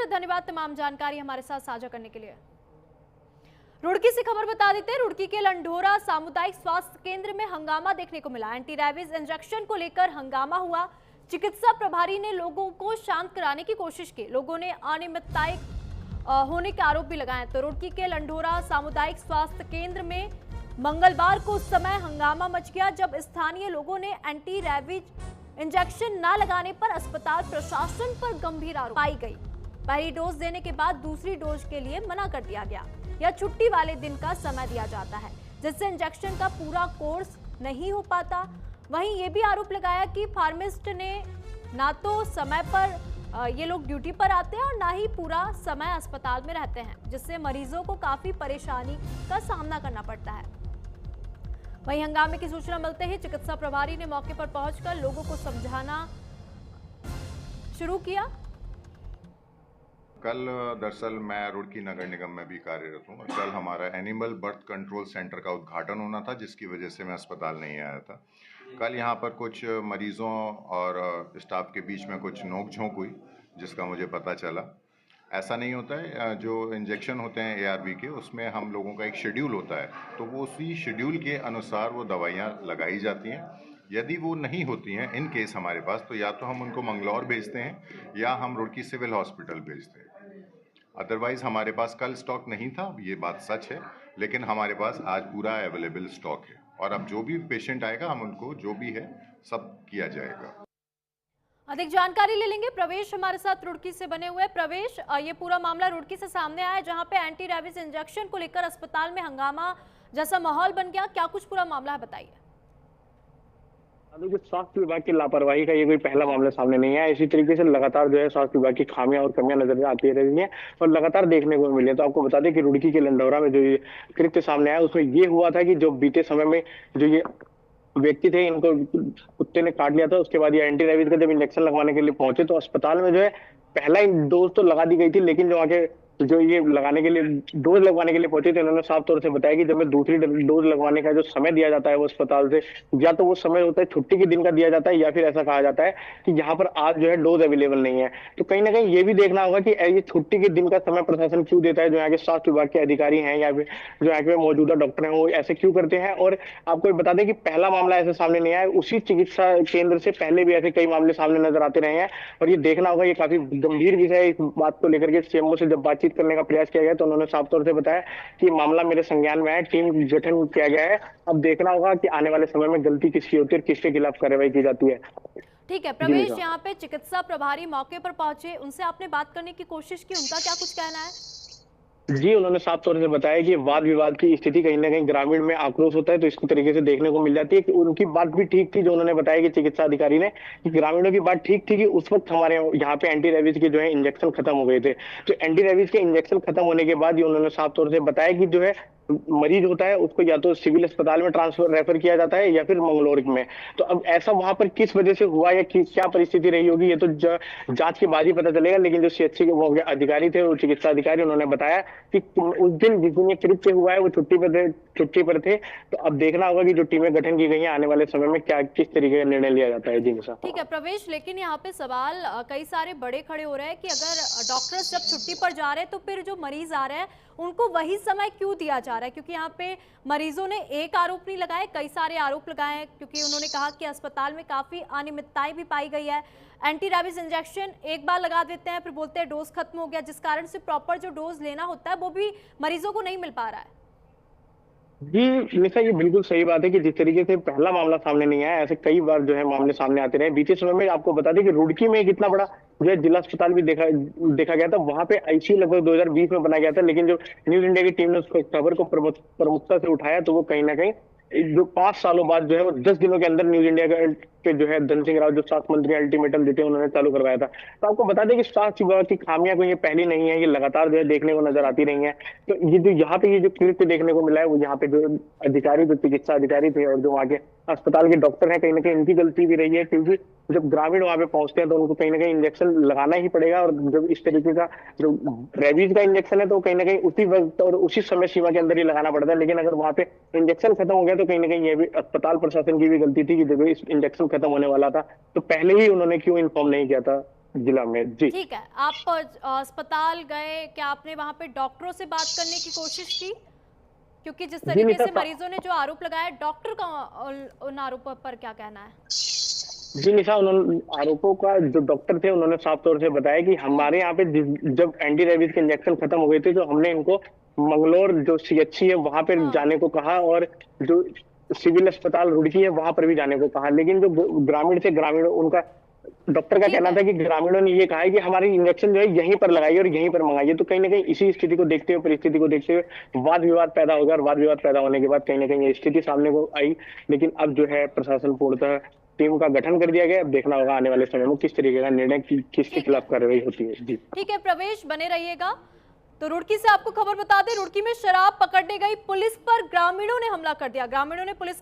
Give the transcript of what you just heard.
बहुत धन्यवाद तमाम जानकारी हमारे साथ साझा करने के लिए। रुड़की से खबर बता देते हैं। रुड़की के लंढोरा सामुदायिक स्वास्थ्य केंद्र में हंगामा देखने को मिला। एंटी रैबीज इंजेक्शन को लेकर हंगामा हुआ। चिकित्सा प्रभारी ने लोगों को शांत कराने की कोशिश की। लोगों ने अनियमितताएं होने के आरोप भी लगाए। तो रुड़की के लंढोरा सामुदायिक स्वास्थ्य केंद्र में मंगलवार को उस समय हंगामा मच गया जब स्थानीय लोगों ने एंटी रैबीज इंजेक्शन न लगाने पर अस्पताल प्रशासन पर गंभीर आरोप पाई गई। पहली डोज देने के बाद दूसरी डोज के लिए मना कर दिया गया या छुट्टी वाले दिन का समय दिया जाता है, जिससे इंजेक्शन का पूरा कोर्स नहीं हो पाता। वहीं ये भी आरोप लगाया कि फार्मासिस्ट ने ना तो समय पर ये लोग ड्यूटी पर आते हैं और ना ही पूरा समय अस्पताल में रहते हैं, जिससे मरीजों को काफी परेशानी का सामना करना पड़ता है। वहीं हंगामे की सूचना मिलते ही चिकित्सा प्रभारी ने मौके पर पहुंचकर लोगों को समझाना शुरू किया। कल दरअसल मैं रुड़की नगर निगम में भी कार्यरत हूँ और कल हमारा एनिमल बर्थ कंट्रोल सेंटर का उद्घाटन होना था, जिसकी वजह से मैं अस्पताल नहीं आया था। कल यहाँ पर कुछ मरीजों और स्टाफ के बीच में कुछ नोक-झोंक हुई, जिसका मुझे पता चला। ऐसा नहीं होता है, जो इंजेक्शन होते हैं ARV के, उसमें हम लोगों का एक शेड्यूल होता है, तो वो उसी शेड्यूल के अनुसार वो दवाइयाँ लगाई जाती हैं। यदि वो नहीं होती हैं इन केस हमारे पास, तो या तो हम उनको मंगलौर भेजते हैं या हम रुड़की सिविल हॉस्पिटल भेजते हैं। अदरवाइज हमारे पास कल स्टॉक नहीं था, ये बात सच है, लेकिन हमारे पास आज पूरा अवेलेबल स्टॉक है और अब जो भी पेशेंट आएगा हम उनको जो भी है सब किया जाएगा। अधिक जानकारी ले लेंगे। प्रवेश हमारे साथ रुड़की से बने हुए। प्रवेश, ये पूरा मामला रुड़की से सामने आया जहां पे एंटी रैबीज इंजेक्शन को लेकर अस्पताल में हंगामा जैसा माहौल बन गया। क्या कुछ पूरा मामला है, बताइए। देखिए, स्वास्थ्य विभाग की लापरवाही का ये कोई पहला मामला सामने नहीं है। इसी तरीके से लगातार जो है स्वास्थ्य विभाग की खामियां और कमियां नजर आती रही हैं और लगातार देखने को मिली है। तो आपको बता दें कि रुड़की के लंढौरा में जो ये कृत्य सामने आया, उसमें ये हुआ था कि जो बीते समय में जो ये व्यक्ति थे, इनको कुत्ते ने काट लिया था। उसके बाद ये एंटी रैबीज का जब इंजेक्शन लगवाने के लिए पहुंचे तो अस्पताल में जो है पहला डोज तो लगा दी गई थी, लेकिन जो आगे जो ये लगाने के लिए डोज लगवाने के लिए पहुंचे थे, उन्होंने साफ तौर से बताया कि जब मैं दूसरी डोज लगवाने का जो समय दिया जाता है वो अस्पताल से, या तो वो समय होता है छुट्टी के दिन का दिया जाता है या फिर ऐसा कहा जाता है कि यहाँ पर आज जो है डोज अवेलेबल नहीं है। तो कहीं ना कहीं ये भी देखना होगा कि ये छुट्टी के दिन का समय प्रशासन क्यों देता है। जो यहाँ के स्वास्थ्य विभाग के अधिकारी हैं या फिर जो यहाँ के मौजूदा डॉक्टर हैं वो ऐसे क्यों करते हैं। और आपको बता दें कि पहला मामला ऐसे सामने नहीं आया, उसी चिकित्सा केंद्र से पहले भी ऐसे कई मामले सामने नजर आते रहे हैं और ये देखना होगा, ये काफी गंभीर विषय है। इस बात को लेकर के सीएमओ से जब बातचीत करने का प्रयास किया गया तो उन्होंने साफ तौर से बताया कि मामला मेरे संज्ञान में है, टीम गठन किया गया है। अब देखना होगा कि आने वाले समय में गलती किसकी होती है और किसके खिलाफ कार्रवाई की जाती है। ठीक है प्रवेश, यहाँ पे चिकित्सा प्रभारी मौके पर पहुंचे, उनसे आपने बात करने की कोशिश की, उनका क्या कुछ कहना है? जी, उन्होंने साफ तौर से बताया कि वाद विवाद की स्थिति कहीं ना कहीं ग्रामीण में आक्रोश होता है तो इसको तरीके से देखने को मिल जाती है कि उनकी बात भी ठीक थी। जो उन्होंने बताया कि चिकित्सा अधिकारी ने कि ग्रामीणों की बात ठीक थी कि उस वक्त हमारे यहाँ पे एंटी रैबीज के जो है इंजेक्शन खत्म हो गए थे। तो एंटी रैबीज के इंजेक्शन खत्म होने के बाद ये उन्होंने साफ तौर से बताया कि जो है मरीज होता है उसको या तो सिविल अस्पताल में ट्रांसफर रेफर किया जाता है या फिर मंगलौर में। तो अब ऐसा वहां पर किस वजह से हुआ या क्या परिस्थिति रही होगी ये तो जांच के बाद ही पता चलेगा। लेकिन जो CHC के वो अधिकारी थे, वो चिकित्सा अधिकारी, उन्होंने बताया कि उस दिन जिस दिन ये कृत्य हुआ है वो छुट्टी पर थे। तो अब देखना होगा कि जो टीमें गठन की गई है आने वाले समय में क्या किस तरीके का निर्णय लिया जाता है। जी निशा। ठीक है प्रवेश, लेकिन यहाँ पे सवाल कई सारे बड़े खड़े हो रहे हैं कि अगर डॉक्टर जब छुट्टी पर जा रहे हैं तो फिर जो मरीज आ रहे हैं उनको वही समय क्यों दिया जा रहा है? क्योंकि यहाँ पे मरीजों ने एक आरोप नहीं लगाए, कई सारे आरोप लगाए हैं, क्योंकि उन्होंने कहा कि अस्पताल में काफी अनियमितताएं भी पाई गई है। एंटी रैबीज इंजेक्शन एक बार लगा देते हैं, फिर बोलते हैं डोज खत्म हो गया, जिस कारण से प्रॉपर जो डोज लेना होता है वो भी मरीजों को नहीं मिल पा रहा है। जी निशा, ये बिल्कुल सही बात है कि जिस तरीके से पहला मामला सामने नहीं आया, ऐसे कई बार जो है मामले सामने आते रहे। बीते समय में आपको बता दें कि रुड़की में एक इतना बड़ा जो है जिला अस्पताल भी देखा गया था। वहां पे ICU लगभग 2020 में बनाया गया था, लेकिन जो न्यूज इंडिया की टीम ने उस खबर को प्रमुखता से उठाया तो वो कहीं ना कहीं जो 5 सालों बाद जो है वो 10 दिनों के अंदर न्यूज इंडिया के जो है धन सिंह रावत जो स्वास्थ्य मंत्री अल्टीमेटम देते उन्होंने चालू करवाया था। तो आपको बता दें कि स्वास्थ्य विभाग की खामियां कोई ये पहली नहीं है, ये लगातार जो है देखने को नजर आती रही है। तो ये जो यहाँ पे ये जो कृत्य देखने को मिला है वो यहाँ पे जो अधिकारी, जो चिकित्सा अधिकारी थे और जो वहाँ के अस्पताल के डॉक्टर हैं, कहीं ना कहीं इनकी गलती भी रही है। क्योंकि जब ग्रामीण वहां पे पहुंचते हैं तो उनको कहीं ना कहीं इंजेक्शन लगाना ही पड़ेगा और जब इस तरीके का जो रेबीज का इंजेक्शन है तो कहीं ना कहीं उसी वक्त और उसी समय सीमा के अंदर ही लगाना पड़ता है। लेकिन अगर वहां पे इंजेक्शन खत्म हो गया तो कहीं ना कहीं ये भी अस्पताल प्रशासन की भी गलती थी कि जब इस इंजेक्शन खत्म होने वाला था तो पहले ही उन्होंने क्यों इन्फॉर्म नहीं किया था। जिला में। जी ठीक है, आप अस्पताल गए, क्या आपने वहां पे डॉक्टरों से बात करने की कोशिश की? क्योंकि जिस जी तरीके निशा, से मरीजों ने जो आरोप लगाया, डॉक्टर का उन आरोपों पर क्या कहना है? जी निशा, उन्होंने आरोपों का जो डॉक्टर थे उन्होंने साफ तौर से बताया कि हमारे यहाँ पे जब एंटी रेबीज के इंजेक्शन खत्म हो गए थे तो हमने इनको मंगलोर जो सीएचसी है वहां पे हाँ। जाने को कहा, और जो सिविल अस्पताल रुड़की है वहां पर भी जाने को कहा। लेकिन जो ग्रामीण उनका डॉक्टर का ठीक कहना है। था कि ग्रामीणों ने ये कहा है कि हमारी इंजेक्शन जो है यहीं पर लगाइए और यहीं पर मंगाइए। तो कहीं ना कहीं इसी स्थिति को देखते हुए, परिस्थिति को देखते हुए वाद विवाद पैदा हो गया, और वाद विवाद पैदा होने के बाद कहीं ना कहीं ये स्थिति सामने को आई। लेकिन अब जो है प्रशासन पूर्णतः टीम का गठन कर दिया गया। अब देखना होगा आने वाले समय में किस तरीके का निर्णय किसके ठीक है। खिलाफ कार्रवाई होती है। जी ठीक है प्रवेश, बने रहिएगा। तो रुड़की से आपको खबर बता दें, रुड़की में शराब पकड़ने गई पुलिस पर ग्रामीणों ने हमला कर दिया। ग्रामीणों ने पुलिस